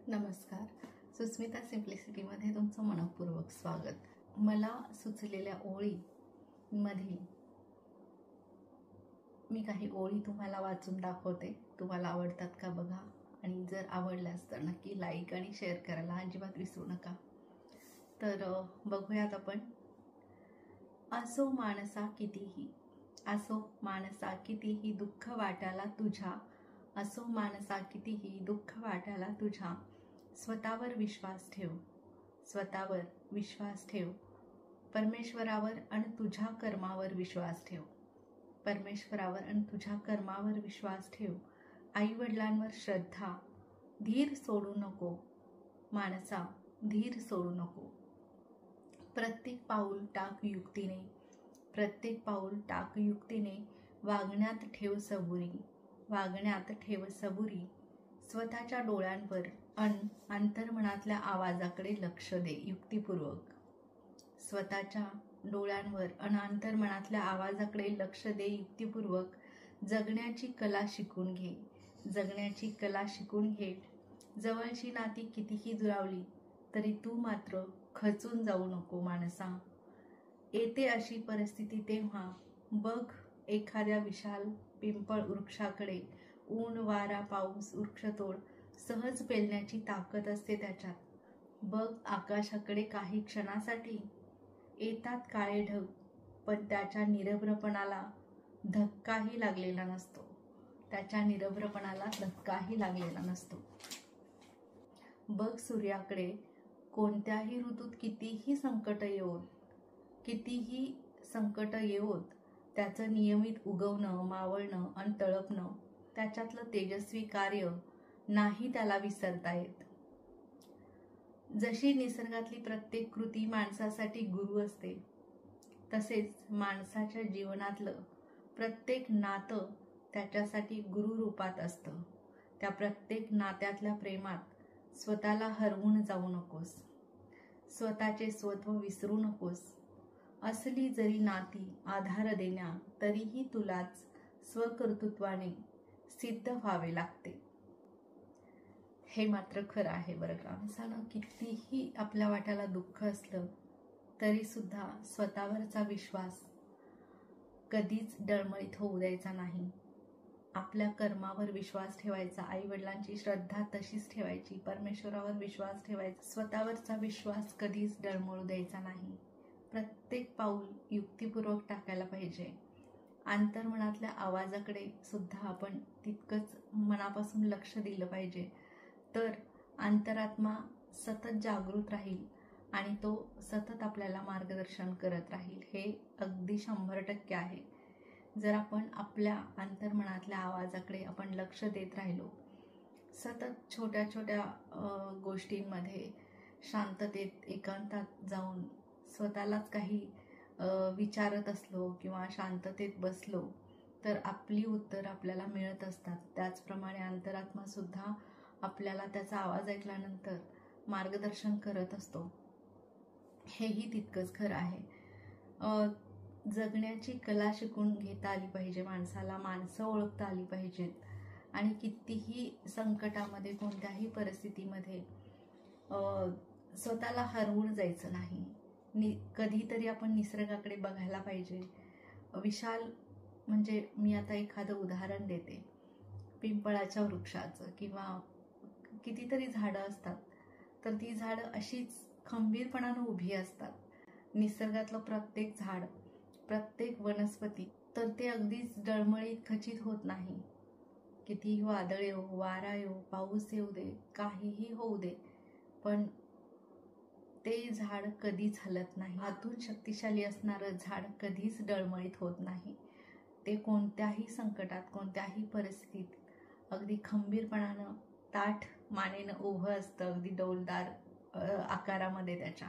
नमस्कार. सुस्मिता सिम्प्लिसिटीमध्ये तुमचं मनपूर्वक स्वागत. मला सुचलेल्या ओळीमध्ये मी काही ओळी तुम्हाला वाचून दाखवते. तुम्हाला आवडतात का बघा, आणि जर आवडल्यास तर नक्की लाईक आणि शेअर करायला अजिबात विसरू नका. तर बघूयात आपण. असो माणसा कितीही, असो माणसा कितीही दुःख वाट्याला तुझ्या, असो माणसा कितीही दुःख वाट्याला तुझ्या, स्वतःवर विश्वास ठेव, स्वतःवर विश्वास ठेव, परमेश्वरावर आणि तुझ्या कर्मावर विश्वास ठेव, परमेश्वरावर आणि तुझ्या कर्मावर विश्वास ठेव. आईवडिलांवर श्रद्धा, धीर सोडू नको माणसा, धीर सोडू नको. प्रत्येक पाऊल टाक युक्तीने, प्रत्येक पाऊल टाक युक्तीने, वागण्यात ठेव सबुरी, वागण्यात ठेव सबुरी. स्वतःच्या डोळ्यांवर आणि अंतर्मनातल्या आवाजाकडे लक्ष दे युक्तिपूर्वक, स्वतःच्या डोळ्यांवर आणि अंतर्मनातल्या आवाजाकडे लक्ष दे युक्तिपूर्वक. जगण्याची कला शिकून घे, जगण्याची कला शिकून घे. जवळची नाती कितीही दुरावली तरी तू मात्र खचून जाऊ नको माणसा. येते अशी परिस्थिती तेव्हा बघ एखाद्या विशाल पिंपळ वृक्षाकडे. ऊन वारा पाऊस वृक्षतोड सहज पेलण्याची ताकद असते त्याच्यात. बघ आकाशाकडे काही क्षणासाठी. येतात काळे ढग पण त्याच्या निरभ्रपणाला धक्काही लागलेला नसतो, त्याच्या निरभ्रपणाला धक्काही लागलेला नसतो. बघ सूर्याकडे. कोणत्याही ऋतूत कितीही संकट येवोत, कितीही संकट येवोत, त्याचं नियमित उगवणं, मावळणं आणि तळपणं, त्याच्यातलं तेजस्वी कार्य नाही त्याला विसरता येत. जशी निसर्गातली प्रत्येक कृती माणसासाठी गुरु असते, तसेच माणसाच्या जीवनातलं प्रत्येक नातं त्याच्यासाठी गुरु रूपात असतं. त्या प्रत्येक नात्यातल्या प्रेमात स्वतःला हरवून जाऊ नकोस, स्वतःचे स्वत्व विसरू नकोस. असली जरी नाती आधार देण्या, तरीही तुलाच स्वकर्तृत्वाने सिद्ध व्हावे लागते. हे मात्र खरं आहे बरं का. माणसानं कितीही आपल्या वाट्याला दुःख असलं तरी सुद्धा स्वतःवरचा विश्वास कधीच डळमळीत होऊ द्यायचा नाही. आपल्या कर्मावर विश्वास ठेवायचा, आईवडिलांची श्रद्धा तशीच ठेवायची, परमेश्वरावर विश्वास ठेवायचा, स्वतःवरचा विश्वास कधीच डळमळू द्यायचा नाही. प्रत्येक पाऊल युक्तिपूर्वक टाकायला पाहिजे. अंतर्मनातल्या आवाजाकडे सुद्धा आपण तितकंच मनापासून लक्ष दिलं पाहिजे, तर अंतरात्मा सतत जागृत राहील आणि तो सतत आपल्याला मार्गदर्शन करत राहील. हे अगदी 100% आहे. जर आपण आपल्या अंतर्मनातल्या आवाजाकडे आपण लक्ष देत राहिलो, सतत छोट्या छोट्या गोष्टींमध्ये शांततेत एकांतात जाऊन स्वतःलाच काही विचारत असलो किंवा शांततेत बसलो तर आपली उत्तर आपल्याला मिळत असतात. त्याचप्रमाणे अंतरात्मा सुद्धा आपल्याला त्याचा आवाज ऐकल्यानंतर मार्गदर्शन करत असतो. हेही तितकंच खरं आहे. जगण्याची कला शिकून घेता आली पाहिजे माणसाला, माणसं ओळखता आली पाहिजेत, आणि कितीही संकटामध्ये कोणत्याही परिस्थितीमध्ये स्वतःला हरवून जायचं नाही. कधीतरी आपण निसर्गाकडे बघायला पाहिजे. विशाल म्हणजे मी आता एखादं उदाहरण देते. पिंपळाच्या वृक्षाचं किंवा कितीतरी झाडं असतात, तर ती झाडं अशीच खंबीरपणानं उभी असतात. निसर्गातलं प्रत्येक झाड, प्रत्येक वनस्पती, तर ते अगदीच डळमळीत खचित होत नाही. कितीही वादळ येऊ, वारा येऊ, पाऊस येऊ दे, काहीही होऊ दे, पण ते झाड कधीच हलत नाही. आतून शक्तिशाली असणारं झाड कधीच डळमळीत होत नाही. ते कोणत्याही संकटात, कोणत्याही परिस्थितीत अगदी खंबीरपणानं ताठ मानेनं उभं असतं, अगदी डौलदार आकारामध्ये त्याच्या.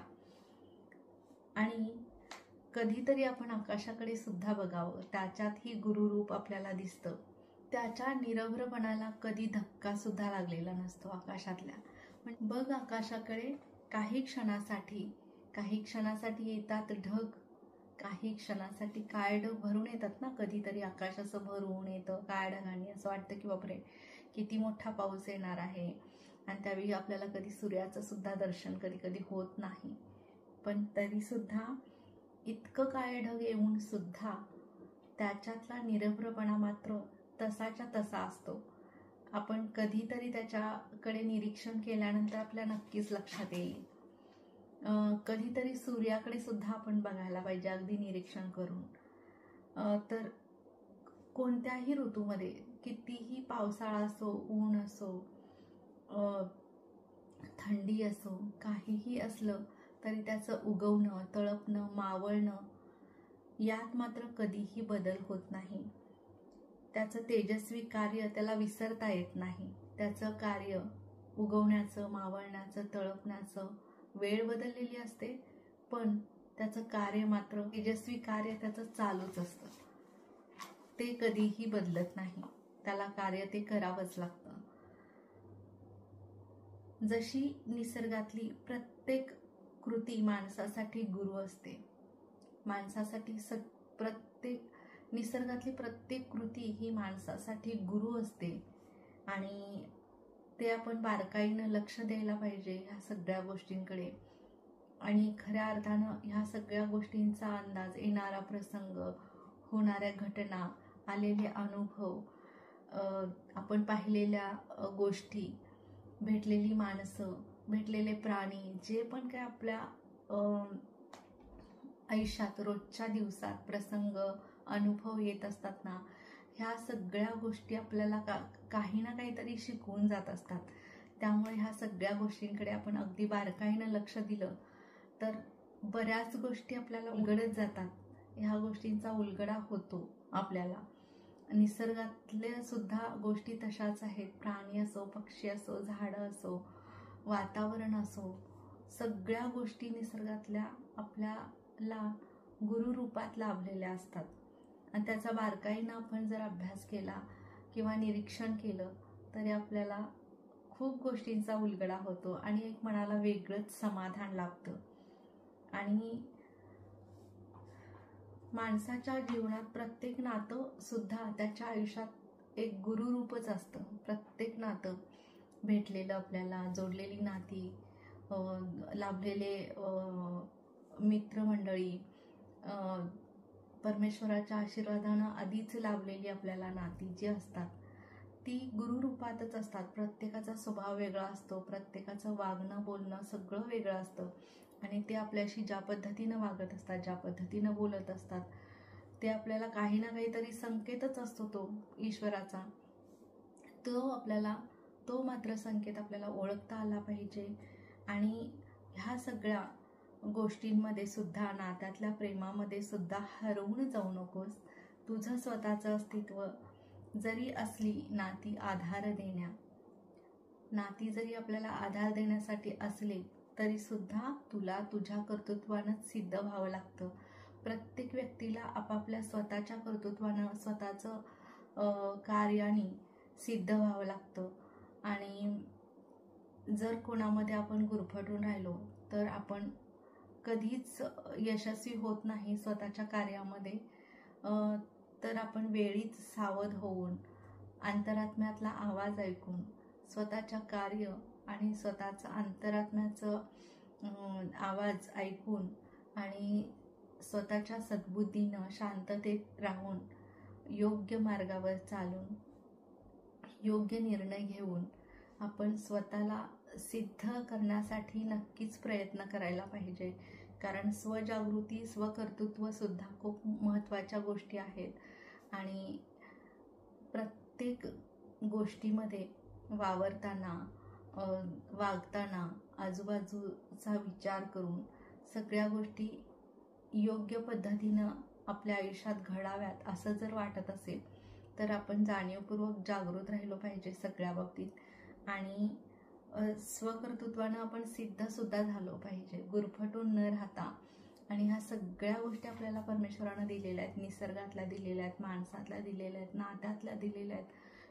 आणि कधीतरी आपण आकाशाकडे सुद्धा बघावं, त्याच्यातही गुरुरूप आपल्याला दिसतं. त्याच्या निरभ्रपणाला कधी धक्का सुद्धा लागलेला नसतो आकाशातल्या. बघ आकाशाकडे. काही क्षणासाठी येतात ढग, काही क्षणासाठी काळे ढग भरून येतात ना. कधीतरी आकाश असं भरून येतं काळ्या ढगांनी, असं वाटतं की बापरे किती मोठा पाऊस येणार आहे. आणि त्यावेळी आपल्याला कधी सूर्याचं सुद्धा दर्शन कधी कधी होत नाही. पण तरीसुद्धा इतकं काळे ढग येऊन सुद्धा त्याच्यातला निरभ्रपणा मात्र तसाच्या तसा असतो. आपण कधीतरी त्याच्याकडे निरीक्षण केल्यानंतर आपल्या नक्कीच लक्षात येईल. कधीतरी सूर्याकडे सुद्धा आपण बघायला पाहिजे, अगदी निरीक्षण करून. तर कोणत्याही ऋतूमध्ये, कितीही पावसाळा असो, ऊन असो, थंडी असो, काहीही असलं तरी त्याचं उगवणं, तळपणं, मावळणं यात मात्र कधीही बदल होत नाही. त्याचं तेजस्वी कार्य त्याला विसरता येत नाही. त्याचं कार्य उगवण्याचं, मावळण्याचं, तळपण्याचं वेळ बदललेली असते, पण त्याचं कार्य मात्र, तेजस्वी कार्य त्याचं चालूच असतं. ते कधीही बदलत नाही. त्याला कार्य ते करावंच लागतं. जशी निसर्गातली प्रत्येक कृती माणसासाठी गुरु असते. माणसासाठी निसर्गातली प्रत्येक कृती ही माणसासाठी गुरु असते आणि ते आपण बारकाईनं लक्ष द्यायला पाहिजे ह्या सगळ्या गोष्टींकडे. आणि खऱ्या अर्थानं ह्या सगळ्या गोष्टींचा अंदाज, येणारा प्रसंग, होणाऱ्या घटना, आलेले अनुभव, आपण पाहिलेल्या गोष्टी, भेटलेली माणसं, भेटलेले प्राणी, जे पण काय आपल्या आयुष्यात रोजच्या दिवसात प्रसंग, अनुभव येत असतात ना, ह्या सगळ्या गोष्टी आपल्याला काही ना काहीतरी शिकवून जात असतात. त्यामुळे ह्या सगळ्या गोष्टींकडे आपण अगदी बारकाईनं लक्ष दिलं तर बऱ्याच गोष्टी आपल्याला उलगडत जातात. ह्या गोष्टींचा उलगडा होतो आपल्याला. निसर्गातल्या सुद्धा गोष्टी तशाच आहेत. प्राणी असो, पक्षी असो, झाडं असो, वातावरण असो, सगळ्या गोष्टी निसर्गातल्या आपल्याला गुरु रूपात लाभलेल्या असतात. आणि त्याचा बारकाईनं आपण जर अभ्यास केला किंवा निरीक्षण केलं तरी आपल्याला खूप गोष्टींचा उलगडा होतो आणि एक मनाला वेगळंच समाधान लाभतं. आणि माणसाच्या जीवनात प्रत्येक नातं सुद्धा त्याच्या आयुष्यात एक गुरुरूपच असतं. प्रत्येक नातं, भेटलेलं आपल्याला, जोडलेली नाती, लाभलेले मित्रमंडळी, परमेश्वराच्या आशीर्वादानं आधीच लाभलेली आपल्याला नाती जी असतात ती गुरुरूपातच असतात. प्रत्येकाचा स्वभाव वेगळा असतो, प्रत्येकाचं वागणं, बोलणं सगळं वेगळं असतं आणि ते आपल्याशी ज्या पद्धतीनं वागत असतात, ज्या पद्धतीनं बोलत असतात, ते आपल्याला काही ना काहीतरी संकेतच असतो तो ईश्वराचा. तो मात्र संकेत आपल्याला ओळखता आला पाहिजे. आणि ह्या सगळ्या गोष्टींमध्ये सुद्धा, नात्यातल्या प्रेमामध्ये सुद्धा हरवून जाऊ नकोस. तुझं स्वतःचं अस्तित्व जरी असली नाती जरी आपल्याला आधार देण्यासाठी असले तरी सुद्धा तुला तुझ्या कर्तृत्वानंच सिद्ध व्हावं लागतं. प्रत्येक व्यक्तीला आपापल्या स्वतःच्या कर्तृत्वानं, स्वतःचं कार्याने सिद्ध व्हावं लागतं. आणि जर कोणामध्ये आपण गुरफटून राहिलो तर आपण कधीच यशस्वी होत नाही स्वतःच्या कार्यामध्ये. तर आपण वेळीच सावध होऊन, अंतरात्म्यातला आवाज ऐकून, स्वतःच्या कार्य आणि स्वतःचं अंतरात्म्याचं आवाज ऐकून आणि स्वतःच्या सद्बुद्धीनं, शांततेत राहून, योग्य मार्गावर चालून, योग्य निर्णय घेऊन आपण स्वतःला सिद्ध करण्यासाठी नक्कीच प्रयत्न करायला पाहिजे. कारण स्वजागृती, स्वकर्तृत्व सुद्धा खूप महत्त्वाच्या गोष्टी आहेत. आणि प्रत्येक गोष्टीमध्ये वावरताना, वागताना आजूबाजूचा विचार करून सगळ्या गोष्टी योग्य पद्धतीनं आपल्या आयुष्यात घडाव्यात असं जर वाटत असेल तर आपण जाणीवपूर्वक जागृत राहिलो पाहिजे सगळ्या बाबतीत. आणि स्वकर्तृत्वानं आपण सिद्धसुद्धा झालो पाहिजे, गुरफटून न राहता. आणि ह्या सगळ्या गोष्टी आपल्याला परमेश्वरानं दिलेल्या आहेत, निसर्गातल्या दिलेल्या आहेत, माणसातल्या दिलेल्या आहेत, नात्यातल्या दिलेल्या आहेत.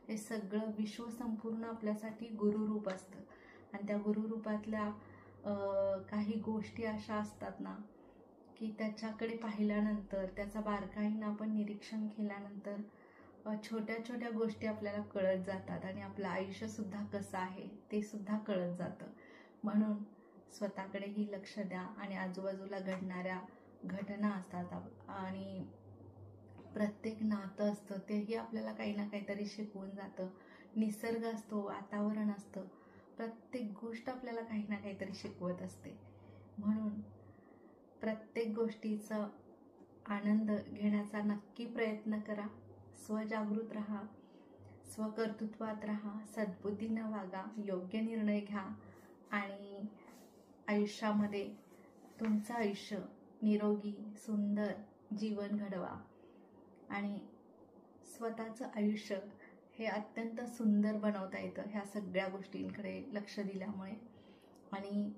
हे सगळं विश्व संपूर्ण आपल्यासाठी गुरुरूप असतं. आणि त्या गुरुरूपातल्या काही गोष्टी अशा असतात ना की त्याच्याकडे पाहिल्यानंतर, त्याचा बारकाईनं आपण निरीक्षण केल्यानंतर छोट्या छोट्या गोष्टी आपल्याला कळत जातात आणि आपलं आयुष्यसुद्धा कसं आहे ते सुद्धा कळत जातं. म्हणून स्वतःकडेही लक्ष द्या आणि आजूबाजूला घडणाऱ्या घटना असतात आणि प्रत्येक नातं असतं तेही आपल्याला काही ना काहीतरी शिकवून जातं. निसर्ग असतो, वातावरण असतं, प्रत्येक गोष्ट आपल्याला काही ना काहीतरी शिकवत असते. म्हणून प्रत्येक गोष्टीचा आनंद घेण्याचा नक्की प्रयत्न करा. स्वजागृत राहा, स्वकर्तृत्वात राहा, सद्बुद्धीनं वागा, योग्य निर्णय घ्या आणि आयुष्यामध्ये तुमचं आयुष्य निरोगी सुंदर जीवन घडवा आणि स्वतःचं आयुष्य हे अत्यंत सुंदर बनवता येतं ह्या सगळ्या गोष्टींकडे लक्ष दिल्यामुळे आणि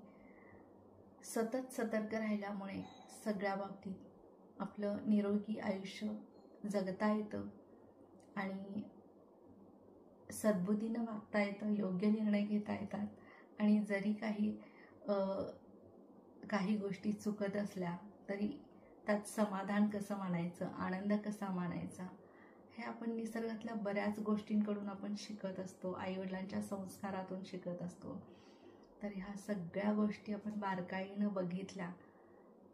सतत सतर्क राहिल्यामुळे सगळ्या बाबतीत आपलं निरोगी आयुष्य जगता येतं आणि सद्बुद्धीनं वागता येतं, योग्य निर्णय घेता येतात आणि जरी काही गोष्टी चुकत असल्या तरी त्यात समाधान कसं मानायचं, आनंद कसा मानायचा हे आपण निसर्गातल्या बऱ्याच गोष्टींकडून आपण शिकत असतो, आईवडिलांच्या संस्कारातून शिकत असतो. तर ह्या सगळ्या गोष्टी आपण बारकाईनं बघितल्या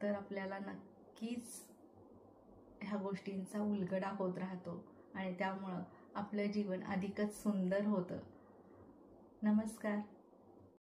तर आपल्याला नक्कीच ह्या गोष्टींचा उलगडा होत राहतो आणि त्यामुळं आपलं जीवन अधिकच सुंदर होतं. नमस्कार.